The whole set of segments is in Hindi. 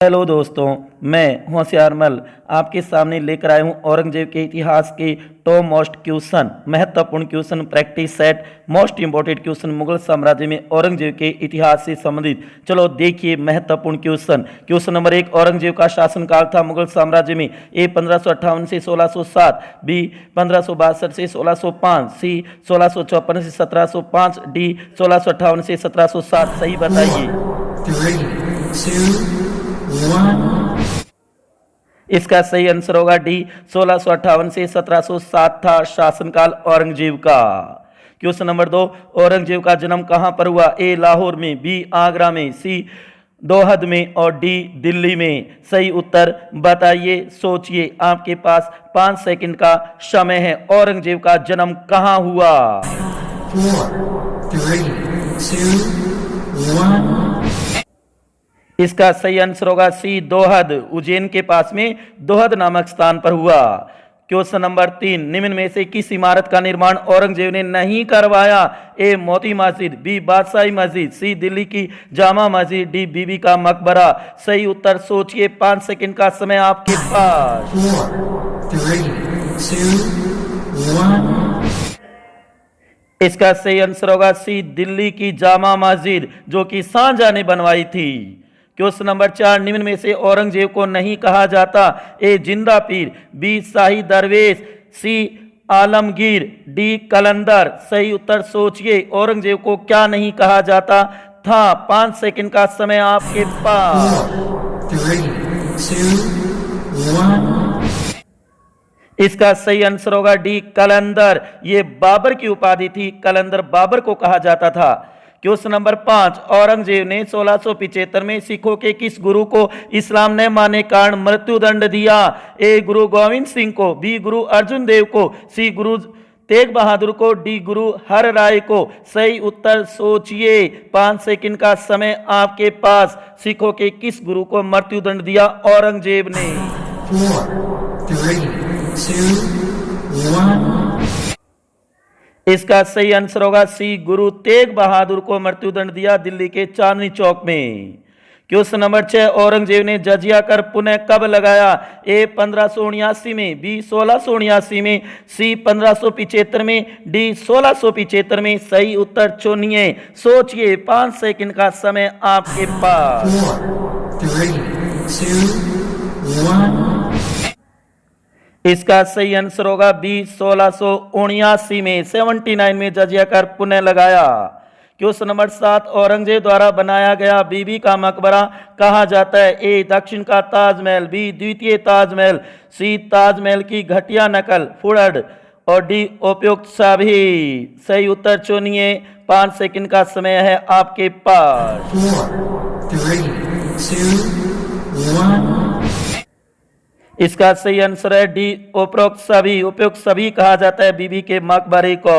हेलो दोस्तों, मैं होशियारमल आपके सामने लेकर आया हूं औरंगजेब के इतिहास के टॉप मोस्ट क्वेश्चन, महत्वपूर्ण question, practice set, most important question Mughal साम्राज्य में औरंगजेब के इतिहास से संबंधित। चलो देखिए महत्वपूर्ण क्वेश्चन। क्वेश्चन नंबर 1, औरंगजेब का शासनकाल था मुगल साम्राज्य में। ए 1558 से 1607, बी 1562 से 1605, सी 1654 से 1705, डी 1658 से 1707। सही बताइए। 3, 2, 1। इसका सही आंसर होगा डी 1658 से 1707 था शासनकाल औरंगजेब का। क्वेश्चन नंबर 2, औरंगजेब का जन्म कहां पर हुआ? ए लाहौर में, बी आगरा में, सी दोहद में और डी दिल्ली में। सही उत्तर बताइए, सोचिए, आपके पास 5 सेकंड का समय है। औरंगजेब का जन्म कहां हुआ? 4, 3, 2, 1। इसका सही आंसर होगा सी दोहद, उज्जैन के पास में दोहद नामक स्थान पर हुआ। क्वेश्चन नंबर 3, निम्न में से किस इमारत का निर्माण औरंगजेब ने नहीं करवाया? ए मोती मस्जिद, बी बादशाही मस्जिद, सी दिल्ली की जामा मस्जिद, डी बीबी का मकबरा। सही उत्तर सोचिए, 5 सेकंड का समय आपके पास। 4, 3, 2, 1। इसका सही आंसर होगा सी दिल्ली की जामा मस्जिद, जो कि शाहजहां ने बनवाई थी। क्वेश्चन नंबर 4, निम्न में से औरंगजेब को नहीं कहा जाता? ए जिंदा पीर, बी शाही दरवेश, सी आलमगीर, डी कलंदर। सही उत्तर सोचिए, औरंगजेब को क्या नहीं कहा जाता था? 5 सेकंड का समय आपके पास। 4, 3, 2, 1। इसका सही आंसर होगा डी कलंदर। ये बाबर की उपाधि थी, कलंदर बाबर को कहा जाता था। क्वेश्चन नंबर 5, औरंगजेब ने 1675 में सिखों के किस गुरु को इस्लाम न मानने के कारण मृत्युदंड दिया? ए गुरु गोविंद सिंह को, बी गुरु अर्जुन देव को, सी गुरु तेग बहादुर को, डी गुरु हर राय को। सही उत्तर सोचिए, 5 सेकंड का समय आपके पास। सिखों के किस गुरु को मृत्युदंड दिया औरंगजेब ने? 4, 3, 2, 1। इसका सही आंसर होगा सी गुरु तेग बहादुर को मृत्युदंड दिया दिल्ली के चांदनी चौक में। क्वेश्चन नंबर 6, औरंगजेब ने जजिया कर पुनः कब लगाया? ए 1579 में, बी 1679 में, सी 1575 में, डी 1675 में। सही उत्तर चुनिए, सोचिए, 5 सेकंड का समय आपके पास। 4, 3, 2, 1। इसका सही आंसर होगा बी 1679 में, 79 में जजिया कर पुनः लगाया। क्वेश्चन नंबर 7, औरंगजेब द्वारा बनाया गया बीबी का मकबरा कहा जाता है? ए दक्षिण का ताजमहल, बी द्वितीय ताजमहल, सी ताजमहल की घटिया नकल फुड़ड और डी उपयुक्त सभी। सही उत्तर चुनिए, 5 सेकंड का समय है आपके पास। 4, 3, 2, 1। इसका सही आंसर है डी उपरोक्त सभी। उपयुक्त सभी कहा जाता है बीबी के मकबरे को।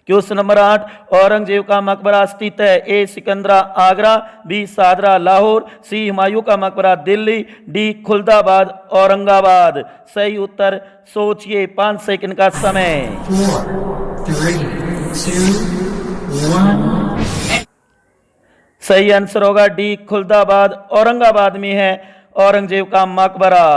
क्वेश्चन नंबर 8, औरंगजेब का मकबरा स्थित है? ए सिकंदरा आगरा, बी सादरा लाहौर, सी हुमायूं का मकबरा दिल्ली, डी खुलदाबाद औरंगाबाद। सही उत्तर सोचिए, 5 सेकंड का समय। 4, 3, 2, 1। सही आंसर होगा डी खुलदाबाद औरंगाबाद में है औरंगजेब का मकबरा।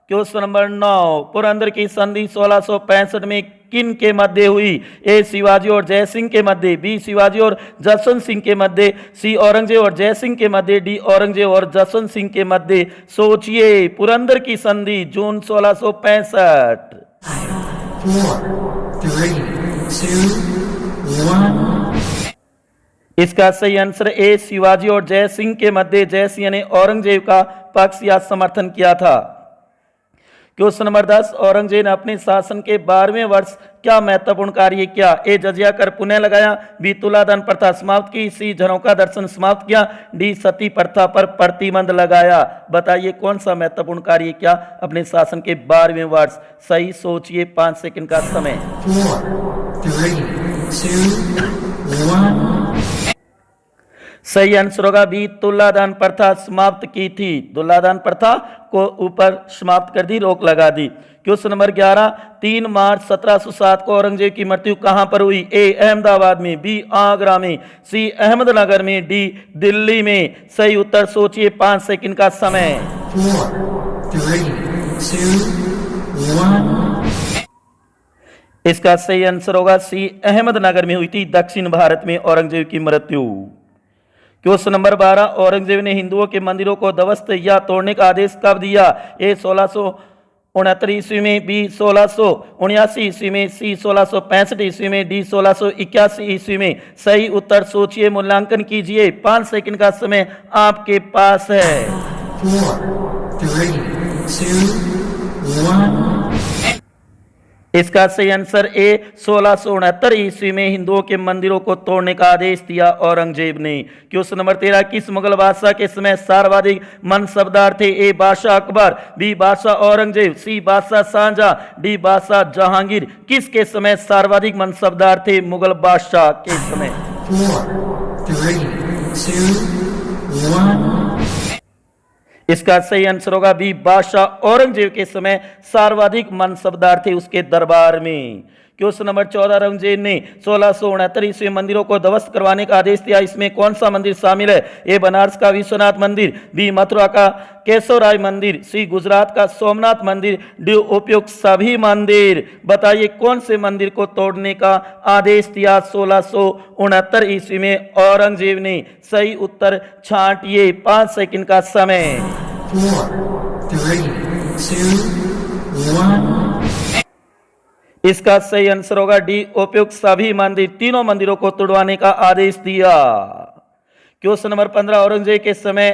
क्वेश्चन नंबर 9, पुरंदर की संधि 1665 में किन के मध्य हुई? ए शिवाजी और जय सिंह के मध्य, बी शिवाजी और जसवंत सिंह के मध्य, सी औरंगजेब और जय सिंह के मध्य, डी औरंगजेब और जसवंत सिंह के मध्य। सोचिए, पुरंदर की संधि जून 1665। 4, 3, 2, 1। इसका सही आंसर ए शिवाजी और जय सिंह के मध्य। जय सिंह ने औरंगजेब का पक्ष या समर्थन किया था। क्वेश्चन नंबर 10, औरंगजेब ने अपने शासन के 12वें वर्ष क्या महत्वपूर्ण कार्य किया? ए जजिया कर पुनः लगाया, बी तुलादान प्रथा समाप्त की, सी झरोका दर्शन समाप्त किया, डी सती प्रथा पर प्रतिबंध लगाया। बताइए कौन सा महत्वपूर्ण कार्य किया अपने शासन के 12वें वर्ष? सही सोचिए, 5 सेकंड का समय। 4, 3, 2, 1। सही आंसर होगा बी, तुलादान प्रथा समाप्त की थी। तुलादान प्रथा को ऊपर समाप्त कर दी, रोक लगा दी। क्वेश्चन नंबर 11, 3 मार्च 1707 को औरंगजेब की मृत्यु कहां पर हुई? ए अहमदाबाद में, बी आगरा में, सी अहमदनगर में, डी दिल्ली में। सही उत्तर सोचिए, 5 सेकंड का समय। 4, 3, 2, 1. इसका सही आंसर होगा सी, अहमदनगर में हुई थी दक्षिण भारत में औरंगजेब की मृत्यु। क्वेश्चन नंबर 12, औरंगजेब ने हिंदुओं के मंदिरों को ध्वस्त या तोड़ने का आदेश कब दिया? ए 1669 ईस्वी में, बी 1679 ईस्वी में, सी 1665 ईस्वी में, डी 1681 ईस्वी में। सही उत्तर सोचिए, मूल्यांकन कीजिए, 5 सेकंड का समय आपके पास है। 4, 3, 2, 1. इसका सही आंसर ए 1669 ईस्वी में हिंदुओं के मंदिरों को तोड़ने का आदेश दिया औरंगजेब ने। क्वेश्चन नंबर 13, किस मुगल बादशाह के समय सर्वाधिक मनसबदार थे? ए बादशाह अकबर, बी बादशाह औरंगजेब, सी बादशाह शाहजहां, डी बादशाह जहांगीर। किसके समय सर्वाधिक मनसबदार थे मुगल बादशाह के समय? 4, 3, 2, 1. इसका सही आंसर होगा बी, बादशाह औरंगजेब के समय सर्वाधिक मनसबदार थे उसके दरबार में। क्वेश्चन नंबर 14, औरंगजेब ने 1669 ईस्वी मंदिरों को ध्वस्त करवाने का आदेश दिया, इसमें कौन सा मंदिर शामिल है? ए बनारस का विश्वनाथ मंदिर, बी मथुरा का केशवराय मंदिर, सी गुजरात का सोमनाथ मंदिर, डी उपयुक्त सभी मंदिर। बताइए कौन से मंदिर को तोड़ने का आदेश दिया 1669 ईस्वी में औरंगजेब ने? सही उत्तर छांटिए, 5 सेकंड का समय। 4, 3, 2, 1. इसका सही आंसर होगा डी, उपयुक्त सभी मंदिर, तीनों मंदिरों को तोड़वाने का आदेश दिया। क्वेश्चन नंबर 15, औरंगजेब के समय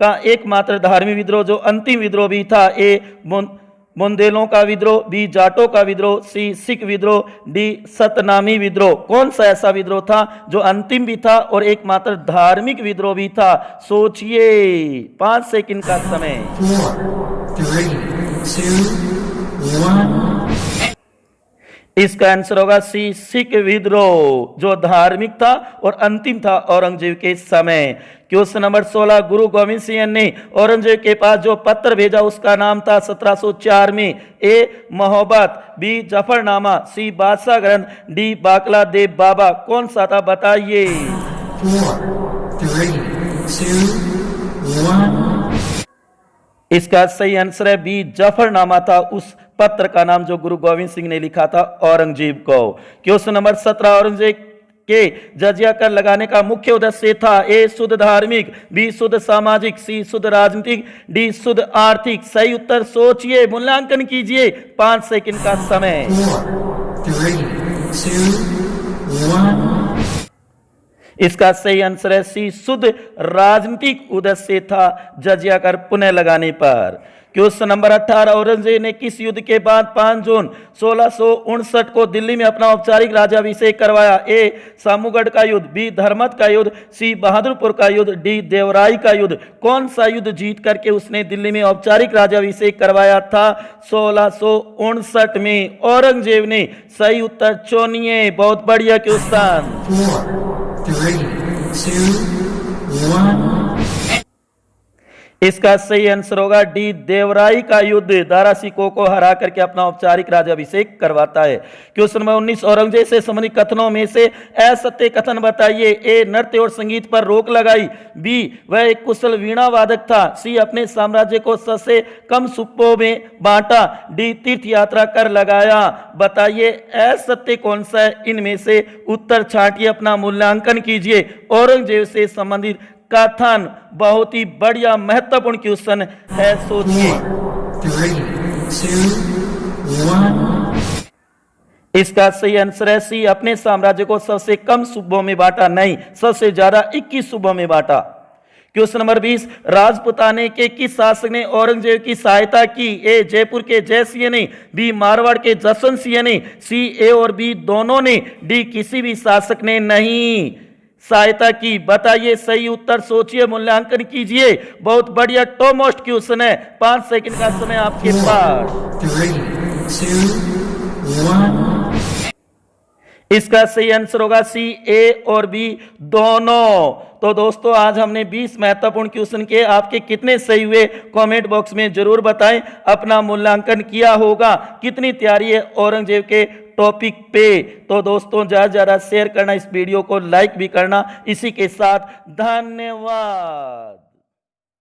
का एकमात्र धार्मिक विद्रोह जो अंतिम विद्रोह भी था? ए बुंदेलों का विद्रोह, बी जाटों का विद्रोह, सी सिख विद्रोह, डी सतनामी विद्रोह। कौन सा ऐसा विद्रोह था जो अंतिम भी था और एकमात्र धार्मिक विद्रोह भी था? सोचिए, 5 सेकंड का समय। 4, 3, 2, 1. इसका आंसर होगा सी, सिख विद्रोह, जो धार्मिक था और अंतिम था औरंगजेब के समय। क्वेश्चन नंबर 16, गुरु गोविंद सिंह ने औरंगजेब के पास जो पत्र भेजा उसका नाम था 1704 में? ए मोहब्बत, बी जफरनामा, सी बादशाह ग्रंथ, डी बाकला देव बाबा। कौन सा था बताइए? 4, 3, 2, 1. इसका सही आंसर है बी, जफरनामा था उस पत्र का नाम जो गुरु गोविंद सिंह ने लिखा था औरंगजेब को। क्वेश्चन नंबर 17, औरंगजेब के जजिया कर लगाने का मुख्य उद्देश्य था? ए शुद्ध धार्मिक, बी शुद्ध सामाजिक, सी शुद्ध राजनीतिक, डी शुद्ध आर्थिक। सही उत्तर सोचिए, मूल्यांकन कीजिए, 5 सेकंड का समय। 4, 3, 2, 1. इसका सही आंसर है सी, शुद्ध राजनीतिक उद्देश्य था जजिया कर पुनः लगाने पर। क्वेश्चन नंबर 18, औरंगजेब ने किस युद्ध के बाद 5 जून 1659 को दिल्ली में अपना औपचारिक राज्याभिषेक करवाया? ए सामूगढ़ का युद्ध, बी धर्मत का युद्ध, सी बहादुरपुर का युद्ध, डी देवराई का युद्ध। कौन सा युद्ध जीत करके उसने दिल्ली में औपचारिक राज्याभिषेक करवाया था 1659 में औरंगजेब ने? सही उत्तर चुनिए, बहुत बढ़िया क्वेश्चन। 4, 3, 2, 1. इसका सही आंसर होगा डी, देवराई का युद्ध। दारा सिकोह को हरा करके अपना औपचारिक राज्याभिषेक करवाता है। क्वेश्चन नंबर 19, औरंगजेब से संबंधित कथनों में से असत्य कथन बताइए। ए नृत्य और संगीत पर रोक लगाई, बी वह एक कुशल वीणा वादक था, सी अपने साम्राज्य को सबसे कम सूबों में बांटा, डी तीर्थ यात्रा कर लगाया। बताइए असत्य कौन सा है इनमें से? उत्तर छांटिए, अपना मूल्यांकन कीजिए। औरंगजेब से संबंधित कथन बहुत ही बढ़िया महत्वपूर्ण क्वेश्चन है, सोचिए। 4, 3, 2, 1. इसका सही आंसर है सी, अपने साम्राज्य को सबसे कम सूबों में बांटा, नहीं सबसे ज्यादा 21 सूबों में बांटा। क्वेश्चन नंबर 20, राजपुताने के किस शासक ने औरंगजेब की सहायता की? ए जयपुर के जयसिंह ने, बी मारवाड़ के जसवंत सिंह ने, सी ए और बी दोनों ने, डी किसी भी शासक ने नहीं सहायता की। बताइए सही उत्तर, सोचिए, मूल्यांकन कीजिए। बहुत बढ़िया टॉप मोस्ट क्वेश्चन है, 5 सेकंड का समय आपके पास। 3, 2, 1. इसका सही आंसर होगा सी, ए और बी दोनों। तो दोस्तों आज हमने 20 महत्वपूर्ण क्वेश्चन किए, आपके कितने सही हुए कमेंट बॉक्स में जरूर बताएं। अपना मूल्यांकन किया होगा, कितनी तैयारी है औरंगजेब के टॉपिक पे। तो दोस्तों ज्यादा ज्यादा शेयर करना, इस वीडियो को लाइक भी करना। इसी के साथ धन्यवाद।